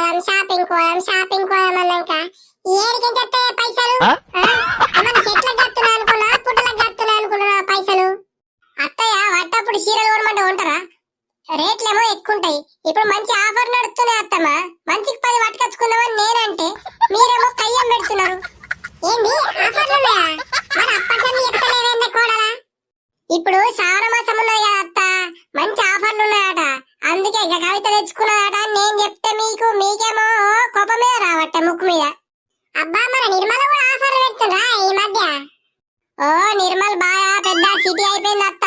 Shopping అన్నాక ఏడికి చెప్తాయి పైసలు? మన చెట్లకు కత్తున్నా అనుకున్నా, పుట్టలకు కత్తున్నా అనుకున్నా పైసలు. అత్తయ్య వట్టప్పుడు చీరలు కొనమంటే ఉంటారా? రేట్లేమో ఎక్కుంటాయి. ఇప్పుడు మంచి ఆఫర్ నడుస్తున్నాయి అత్తమ్మ. మంచికి 10 పట్టుకొచ్చుకున్నామని నేనంటే మీరేమో కయ్యం పెడుతున్నారు. ఏంది ఆఫర్లున్నాయా? మరి అప్పటికన్నా చెప్తలేవేందే కోడలా? ఇప్పుడు శ్రావణ మాసం ఉన్నది కదా అత్త, మంచి ఆఫర్లు ఉన్నాయట. అందుకే ఇక కవిత తెచ్చుకున్నాడట. నేను చెప్తే మీకేమో కోపం మీద రావట్ట ముక్కు మీద. అబ్బా మన నిర్మల కూడా ఆఫర్లు పెడుతుండ్రా ఈ మధ్య? ఓ నిర్మల్ బాగా పెద్ద సిటీ అయిపోయింది అత్త.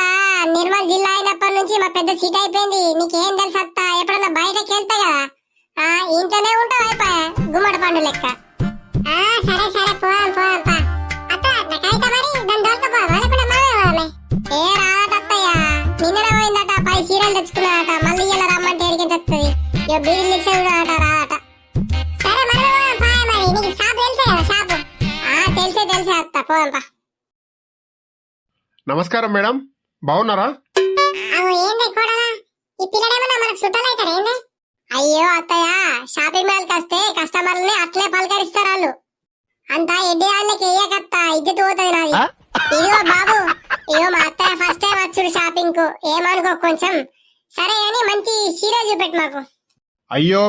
నిర్మల్ జిల్లా అయినప్పటి నుంచి మా పెద్ద సిటీ అయిపోయింది. నీకేం తెలుసు అత్త? ఎప్పుడన్నా బయటకి వెళ్తా కదా ఇంట్లోనే ఉంటావు అయిపోయా గుమ్మడి పండు లెక్క. సరే సరే పోదాం అత్త. నా కవిత మరి దాని దొరకపో వాళ్ళకుండా మామే ఏ రాదత్తయ్య. నిన్ననే పోయిందట, 10 చీరలు తెచ్చుకున్నాడట. మళ్ళీ ఇలా రమ్మంటే ఎడికి తెస్తుంది. ఇక బీడీలు ఇచ్చేదట రాదట. సరే మరి మరి నీకు షాప్ తెలుసా కదా? షాపు తెలిసే అత్త పోదాంపా. నమస్కారం మేడం, బాగున్నారా? ఏంది కోడలా, ఈ పిల్లడేమన్నా మనకు చుట్టాలు అవుతారు ఏంది? అయ్యో అత్తయ్య, షాపింగ్ మాల్కి వస్తే కస్టమర్లని అట్లే పలకరిస్తారు వాళ్ళు. అంతా ఎడ్డి వాళ్ళకి వేయకత్తా, ఇజ్జత్ పోతుంది నాది. ఇదిగో బాబు, ఇగో మా అత్తయ్య ఫస్ట్ టైం వచ్చుడు షాపింగ్ కు, ఏమనుకో కొంచెం. సరే అని మంచి చీర చూపెట్టు మాకు. అయ్యో